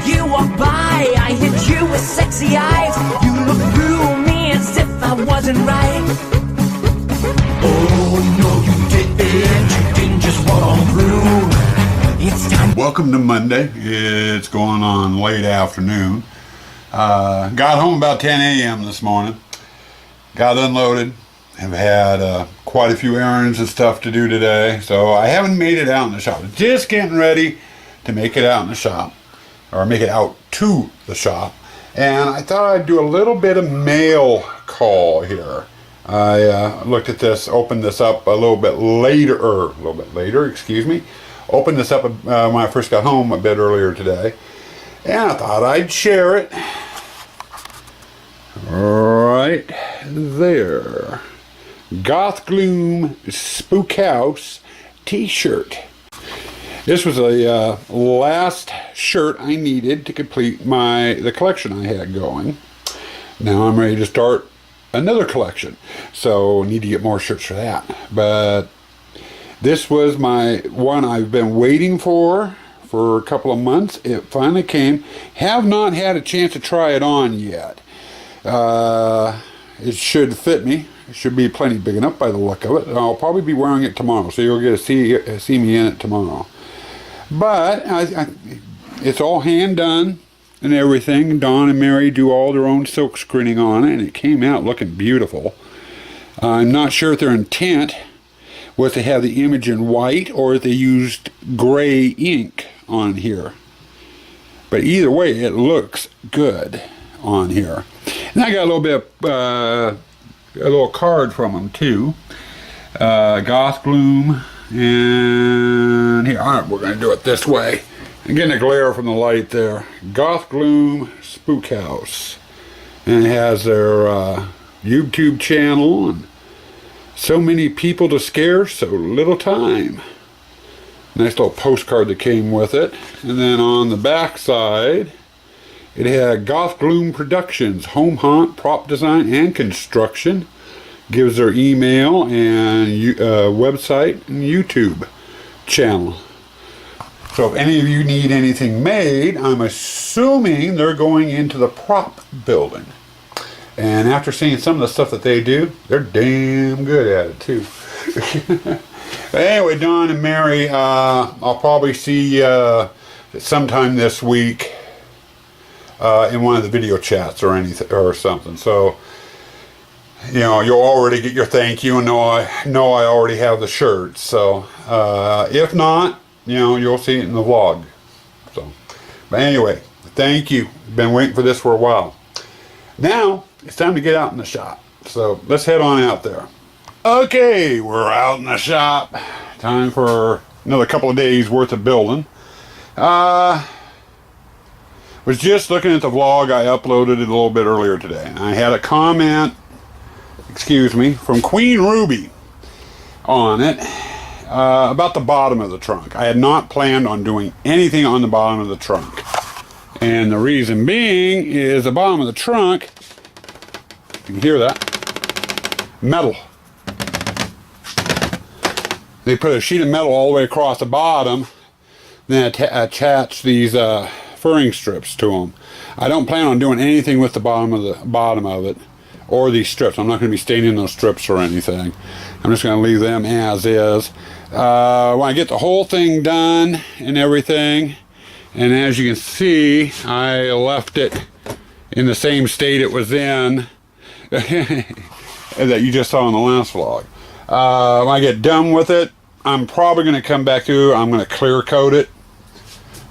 you walk by, I hit you with sexy eyes. You look through me as if I wasn't right. Oh no, you didn't just walk on through. It's time. Welcome to Monday. It's going on late afternoon. Got home about 10 a.m. this morning. Got unloaded. Have had quite a few errands and stuff to do today, so I haven't made it out in the shop. Just getting ready to make it out in the shop, or make it out to the shop. And I thought I'd do a little bit of mail call here. I looked at this, opened this up a little bit later, excuse me. Opened this up when I first got home a bit earlier today, and I thought I'd share it. Right there. Goth Gloom Spook House t-shirt. This was a last shirt I needed to complete the collection I had going. Now I'm ready to start another collection, so need to get more shirts for that. But this was my one I've been waiting for a couple of months. It finally came. Have not had a chance to try it on yet. It should fit me. It should be plenty big enough by the look of it. I'll probably be wearing it tomorrow, so you'll get to see me in it tomorrow. But it's all hand done and everything. Dawn and Mary do all their own silk screening on it, and it came out looking beautiful. I'm not sure if their intent was to have the image in white or if they used gray ink on here. But either way, it looks good on here. And I got a little bit of a little card from them too. Goth Gloom, and here, all right, we're going to do it this way. I'm getting a glare from the light there. Goth Gloom Spook House, and it has their YouTube channel, and so many people to scare, so little time. Nice little postcard that came with it. And then on the back side, it had Goth Gloom Productions, home haunt, prop design, and construction. Gives their email and website and YouTube channel. So if any of you need anything made, I'm assuming they're going into the prop building. And after seeing some of the stuff that they do, they're damn good at it too. But anyway, Dawn and Mary, I'll probably see sometime this week in one of the video chats or anything or something. So, you know, you'll already get your thank you and know I already have the shirt. So if not, you know, you'll see it in the vlog. So, but anyway, thank you. Been waiting for this for a while. Now it's time to get out in the shop. So let's head on out there. Okay, we're out in the shop. Time for another couple of days worth of building. Was just looking at the vlog I uploaded it a little bit earlier today. I had a comment, excuse me, from Queen Ruby on it about the bottom of the trunk. I had not planned on doing anything on the bottom of the trunk. And the reason being is the bottom of the trunk, you can hear that, metal. They put a sheet of metal all the way across the bottom, then attach these furring strips to them. I don't plan on doing anything with the bottom of it or these strips. I'm not going to be staining those strips or anything. I'm just going to leave them as is. When I get the whole thing done and everything, and as you can see, I left it in the same state it was in that you just saw in the last vlog. When I get done with it, I'm probably going to come back to it. I'm going to clear coat it.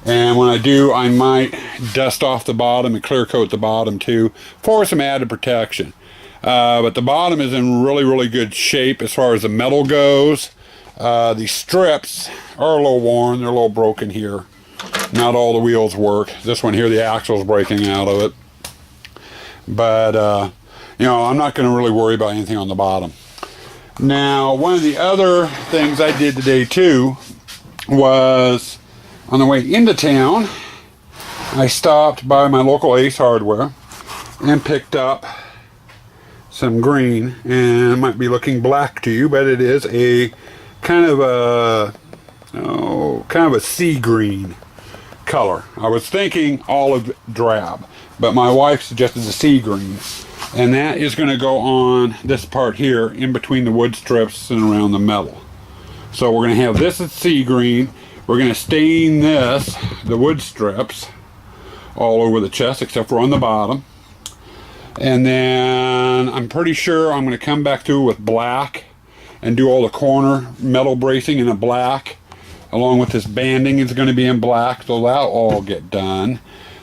And when I do, I might dust off the bottom and clear coat the bottom too for some added protection. But the bottom is in really, really good shape as far as the metal goes. These strips are a little worn. They're a little broken here. Not all the wheels work. This one here, the axle's breaking out of it. But, you know, I'm not going to really worry about anything on the bottom. Now, one of the other things I did today too was on the way into town, I stopped by my local Ace Hardware and picked up some green, and it might be looking black to you, but it is a kind of a sea green color. I was thinking olive drab, but my wife suggested the sea green, and that is going to go on this part here in between the wood strips and around the metal. So we're going to have this as sea green. We're going to stain this, the wood strips, all over the chest except for on the bottom. And then I'm pretty sure I'm going to come back through with black and do all the corner metal bracing in a black, along with this banding is going to be in black, so that'll all get done.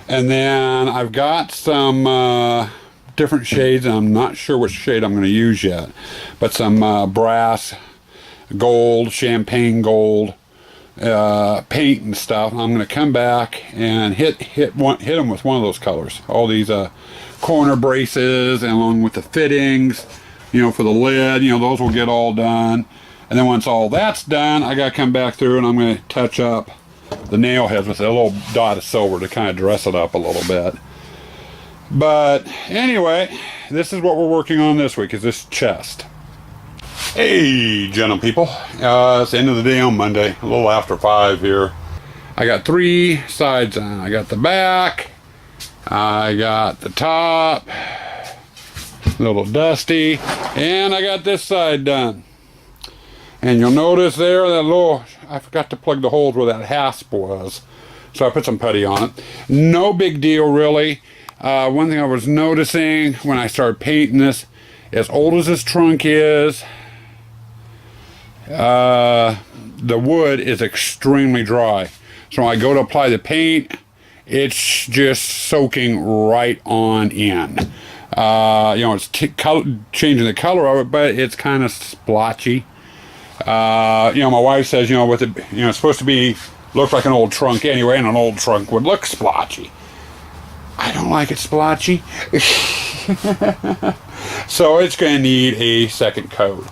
And then I've got some different shades, and I'm not sure which shade I'm going to use yet, but some brass, gold, champagne gold paint and stuff. I'm going to come back and hit them with one of those colors. All these corner braces, and along with the fittings, you know, for the lid, you know, those will get all done. And then once all that's done, I got to come back through and I'm going to touch up the nail heads with a little dot of silver to kind of dress it up a little bit. But anyway, this is what we're working on this week, is this chest. Hey, gentle people. It's the end of the day on Monday, a little after 5 here. I got 3 sides on. I got the back, I got the top, a little dusty, and I got this side done. And you'll notice there that little, I forgot to plug the holes where that hasp was, so I put some putty on it. No big deal really. One thing I was noticing when I started painting this, as old as this trunk is, the wood is extremely dry. So when I go to apply the paint, it's just soaking right on in. You know, it's changing the color of it, but it's kind of splotchy. You know, my wife says, you know, with it, you know, it's supposed to be look like an old trunk anyway, and an old trunk would look splotchy. I don't like it splotchy. So it's going to need a second coat,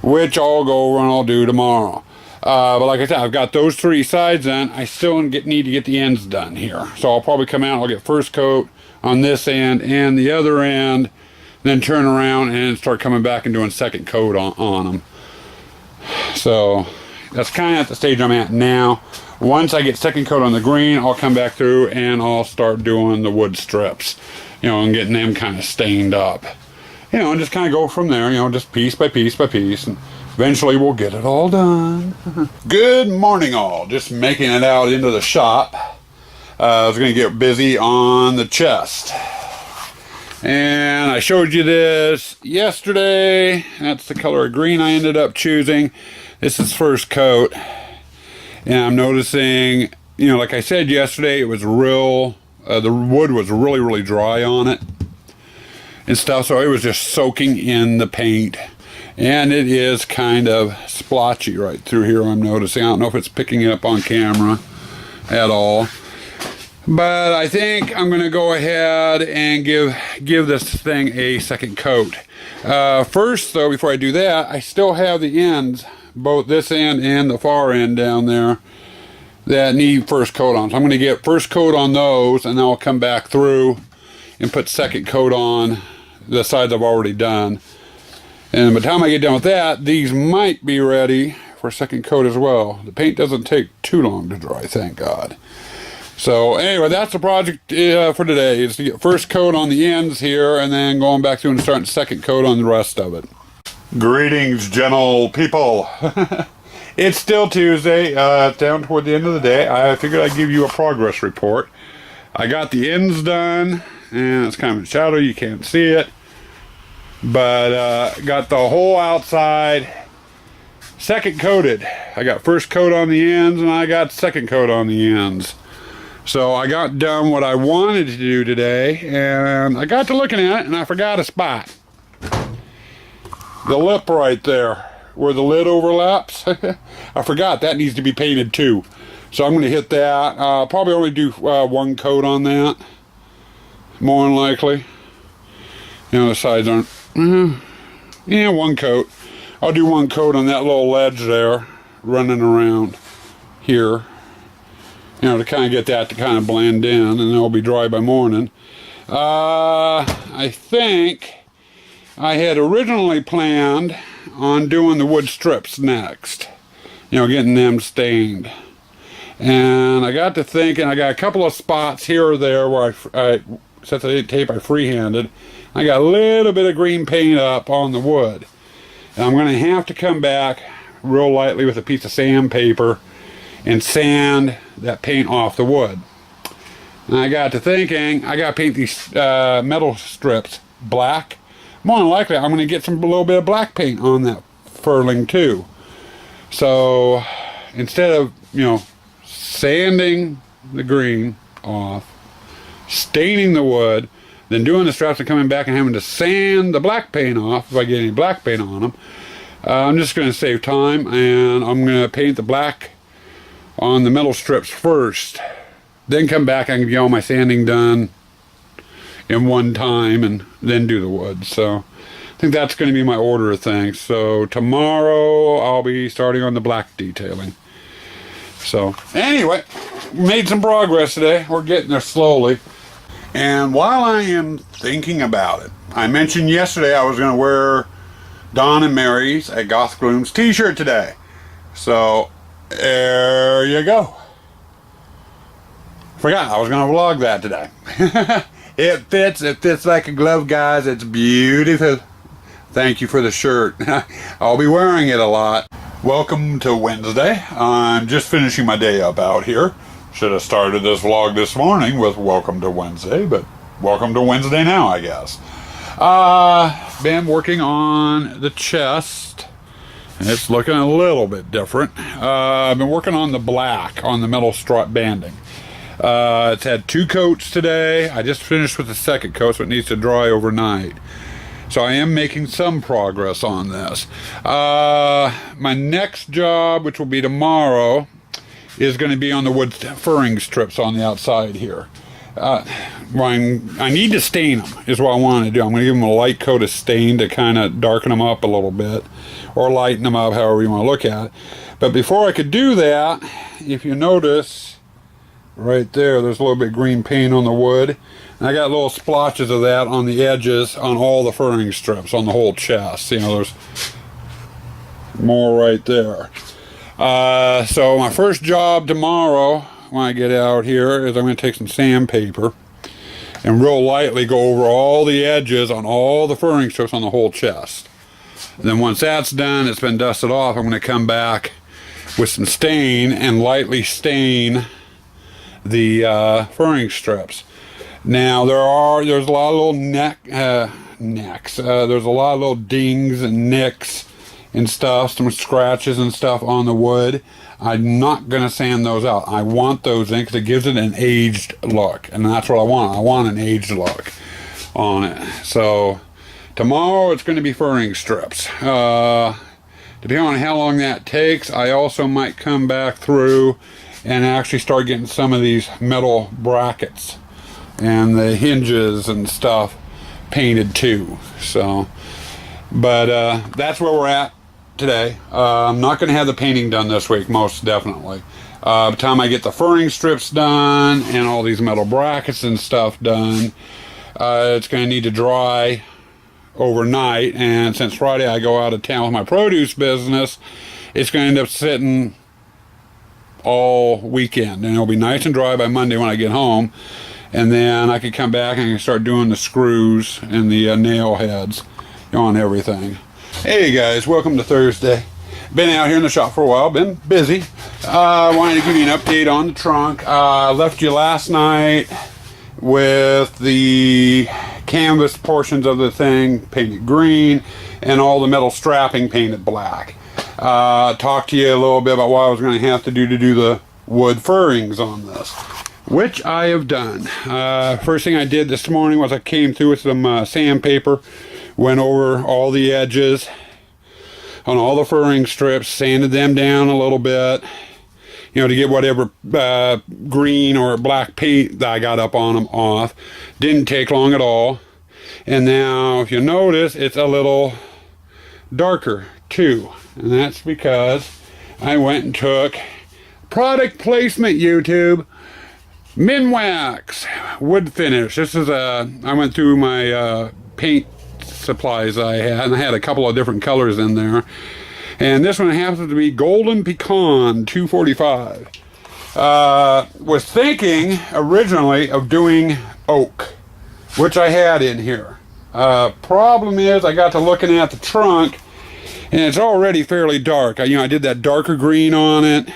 which I'll go over and I'll do tomorrow. But like I said, I've got those 3 sides done. I still need to get the ends done here. So I'll probably come out, I'll get first coat on this end and the other end, then turn around and start coming back and doing second coat on them. So that's kind of at the stage I'm at now. Once I get second coat on the green, I'll come back through and I'll start doing the wood strips, you know, and getting them kind of stained up, you know, and just kind of go from there, you know, just piece by piece by piece, and eventually we'll get it all done. Good morning all, just making it out into the shop. I was going to get busy on the chest, and I showed you this yesterday. That's the color of green I ended up choosing. This is first coat, and I'm noticing, you know, like I said yesterday, it was real, the wood was really, really dry on it and stuff, so it was just soaking in the paint, and it is kind of splotchy right through here, I'm noticing. I don't know if it's picking it up on camera at all, but I think I'm going to go ahead and give this thing a second coat. First though, before I do that, I still have the ends, both this end and the far end down there, that need first coat on. So I'm going to get first coat on those, and then I'll come back through and put second coat on the sides I've already done. And by the time I get done with that, these might be ready for second coat as well. The paint doesn't take too long to dry, thank God. So anyway, that's the project for today, is to get first coat on the ends here, and then going back through and starting second coat on the rest of it. Greetings, gentle people. It's still Tuesday, down toward the end of the day. I figured I'd give you a progress report. I got the ends done, and it's kind of in shadow, you can't see it. But got the whole outside second coated. I got first coat on the ends, and I got second coat on the ends. So I got done what I wanted to do today, and I got to looking at it, and I forgot a spot. The lip right there, where the lid overlaps. I forgot that needs to be painted too. So I'm going to hit that. I'll probably only do one coat on that, more than likely. You know, the sides aren't, yeah, one coat. I'll do one coat on that little ledge there, running around here, you know, to kind of get that to kind of blend in, and then it'll be dry by morning. I think I had originally planned on doing the wood strips next, you know, getting them stained. And I got to thinking, I got a couple of spots here or there where since I didn't tape, I freehanded. I got a little bit of green paint up on the wood. And I'm going to have to come back real lightly with a piece of sandpaper and sand that paint off the wood. And I got to thinking, I got to paint these metal strips black. More than likely, I'm going to get a little bit of black paint on that furling too. So instead of, sanding the green off, staining the wood, then doing the straps and coming back and having to sand the black paint off if I get any black paint on them, I'm just going to save time, and I'm going to paint the black on the metal strips first, then come back and get all my sanding done in one time and then do the wood. So I think that's going to be my order of things. So tomorrow I'll be starting on the black detailing. So anyway, made some progress today. We're getting there slowly. And while I am thinking about it, I mentioned yesterday I was going to wear Don and Mary's at Goth Gloom's t-shirt today. So there you go. Forgot I was going to vlog that today. It fits like a glove, guys. It's beautiful. Thank you for the shirt. I'll be wearing it a lot. Welcome to Wednesday. I'm just finishing my day up out here. Should have started this vlog this morning with welcome to Wednesday, but welcome to Wednesday now, I guess. Been working on the chest. It's looking a little bit different. I've been working on the black on the metal strut banding. It's had 2 coats today. I just finished with the second coat, so it needs to dry overnight. So I am making some progress on this. My next job, which will be tomorrow, is going to be on the wood furring strips on the outside here. I need to stain them, is what I want to do. I'm going to give them a light coat of stain to kind of darken them up a little bit, or lighten them up, however you want to look at it. But before I could do that, if you notice, right there's a little bit of green paint on the wood. And I got little splotches of that on the edges on all the furring strips on the whole chest. There's more right there. So my first job tomorrow when I get out here is I'm going to take some sandpaper and real lightly go over all the edges on all the furring strips on the whole chest. And then once that's done, it's been dusted off, I'm going to come back with some stain and lightly stain the furring strips. Now there's a lot of little necks. There's a lot of little dings and nicks and stuff, some scratches and stuff on the wood. I'm not going to sand those out. I want those in because it gives it an aged look, and that's what I want. I want an aged look on it. So tomorrow it's going to be furring strips. Depending on how long that takes, I also might come back through and actually start getting some of these metal brackets and the hinges and stuff painted too. So, but that's where we're at today. I'm not going to have the painting done this week, most definitely. By the time I get the furring strips done and all these metal brackets and stuff done, it's going to need to dry overnight. And since Friday I go out of town with my produce business, it's going to end up sitting all weekend, and it'll be nice and dry by Monday when I get home. And then I can come back and I can start doing the screws and the nail heads on everything. Hey guys, welcome to Thursday. Been out here in the shop for a while, been busy. Wanted to give you an update on the trunk. I left you last night with the canvas portions of the thing painted green and all the metal strapping painted black. Talked to you a little bit about what I was going to have to do the wood furrings on this, which I have done. First thing I did this morning was I came through with some sandpaper, went over all the edges on all the furring strips, sanded them down a little bit, to get whatever green or black paint that I got up on them off. Didn't take long at all. And now, if you notice, it's a little darker too. And that's because I went and took product placement, YouTube. Minwax wood finish. This is I went through my paint supplies I had, and I had a couple of different colors in there. And this one happens to be Golden Pecan 245. Was thinking originally of doing oak, which I had in here. Problem is, I got to looking at the trunk, and it's already fairly dark. I did that darker green on it,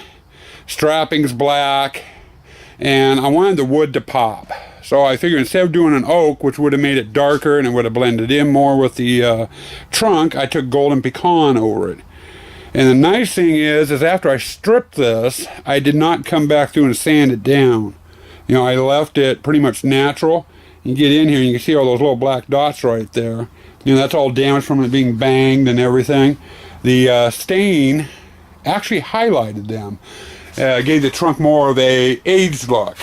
strapping's black, and I wanted the wood to pop. So I figured instead of doing an oak, which would have made it darker and it would have blended in more with the trunk, I took golden pecan over it. And the nice thing is after I stripped this, I did not come back through and sand it down. I left it pretty much natural. You get in here and you can see all those little black dots right there. That's all damaged from it being banged and everything. The stain actually highlighted them. Gave the trunk more of a aged look.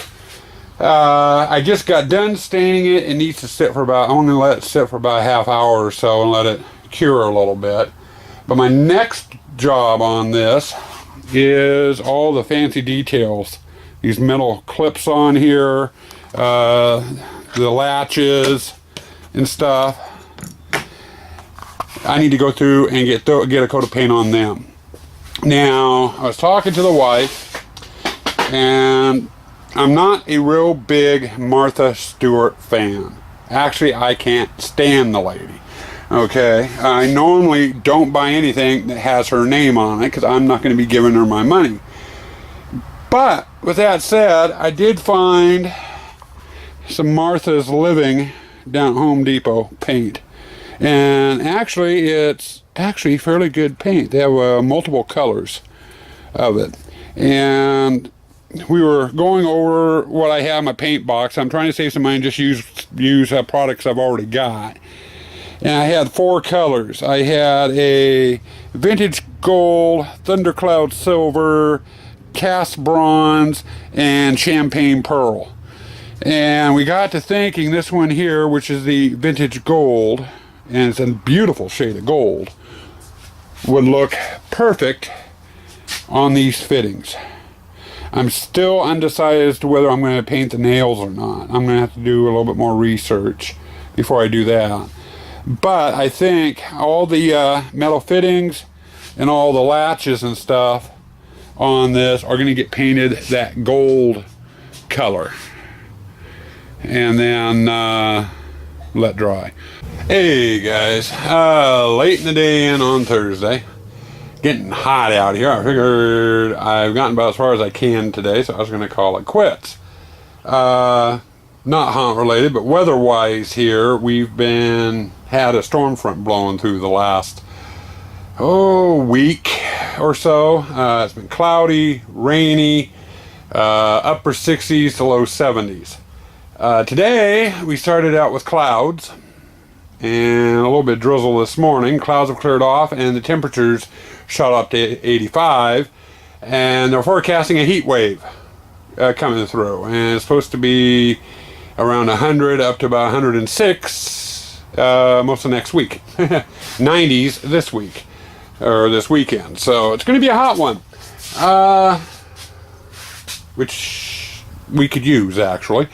I just got done staining it. It needs to sit for I only let it sit for about a half hour or so and let it cure a little bit. But my next job on this is all the fancy details. These metal clips on here, the latches and stuff. I need to go through and get a coat of paint on them. Now, I was talking to the wife, and I'm not a real big Martha Stewart fan. Actually, I can't stand the lady. Okay, I normally don't buy anything that has her name on it because I'm not going to be giving her my money. But with that said, I did find some Martha's Living down at Home Depot paint, and actually it's fairly good paint. They have multiple colors of it, and we were going over what I have in my paint box. I'm trying to save some money and just use products I've already got. And I had 4 colors. I had a vintage gold, thundercloud silver, cast bronze, and champagne pearl. And we got to thinking this one here, which is the vintage gold, and it's a beautiful shade of gold, would look perfect on these fittings. I'm still undecided as to whether I'm going to paint the nails or not. I'm going to have to do a little bit more research before I do that. But I think all the metal fittings and all the latches and stuff on this are going to get painted that gold color. And then let dry. Hey guys, late in the day and on Thursday. Getting hot out here. I figured I've gotten about as far as I can today, so I was going to call it quits. Not hunt related, but weather-wise here, we've had a storm front blowing through the last week or so. It's been cloudy, rainy, upper 60s to low 70s. Today we started out with clouds and a little bit of drizzle this morning. Clouds have cleared off and the temperatures shot up to 85, and they're forecasting a heat wave coming through, and it's supposed to be around 100 up to about 106 most of next week. 90s this week or this weekend, so it's going to be a hot one, which we could use actually.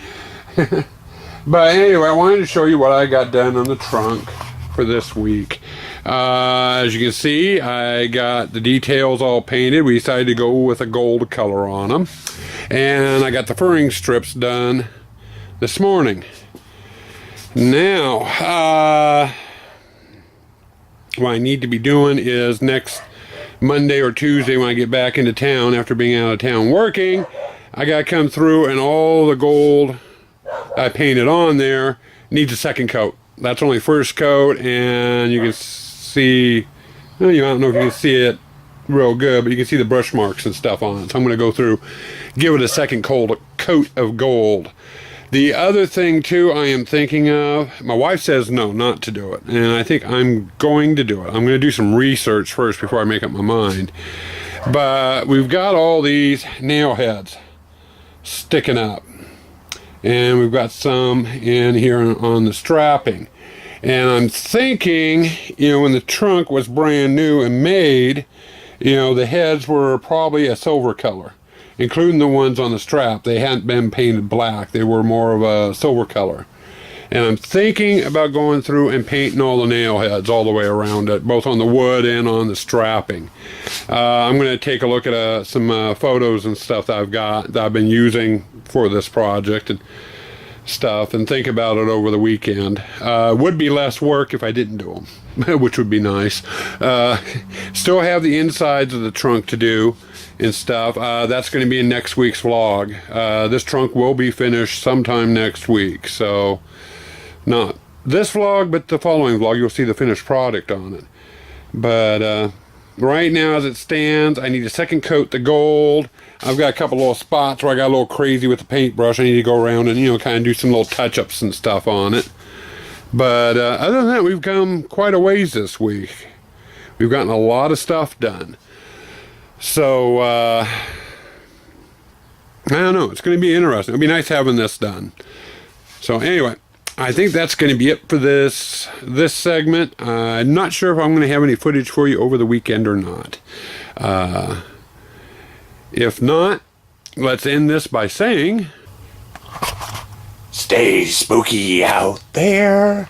But anyway, I wanted to show you what I got done on the trunk for this week. As you can see, I got the details all painted. We decided to go with a gold color on them, and I got the furring strips done this morning. Now, what I need to be doing is next Monday or Tuesday when I get back into town after being out of town working, I got to come through, and all the gold I painted on there needs a second coat. That's only first coat, and you can see, well, I don't know if you can see it real good, but you can see the brush marks and stuff on it. So I'm going to go through, give it a second coat of gold. The other thing too I am thinking of, my wife says no, not to do it, and I think I'm going to do it. I'm going to do some research first before I make up my mind. But we've got all these nail heads sticking up, and we've got some in here on the strapping. And I'm thinking, when the trunk was brand new and made, the heads were probably a silver color, including the ones on the strap. They hadn't been painted black. They were more of a silver color. And I'm thinking about going through and painting all the nail heads all the way around it, both on the wood and on the strapping. I'm going to take a look at some photos and stuff that I've got that I've been using for this project and stuff, and think about it over the weekend. Would be less work if I didn't do them, which would be nice. Still have the insides of the trunk to do and stuff. That's going to be in next week's vlog. This trunk will be finished sometime next week, so not this vlog, but the following vlog you'll see the finished product on it. But right now, as it stands, I need to second coat the gold. I've got a couple little spots where I got a little crazy with the paintbrush. I need to go around and, you know, kind of do some little touch-ups and stuff on it. But other than that, we've come quite a ways this week. We've gotten a lot of stuff done. So, I don't know. It's going to be interesting. It'll be nice having this done. So, anyway, I think that's going to be it for this segment. I'm not sure if I'm going to have any footage for you over the weekend or not. If not, let's end this by saying, Stay spooky out there.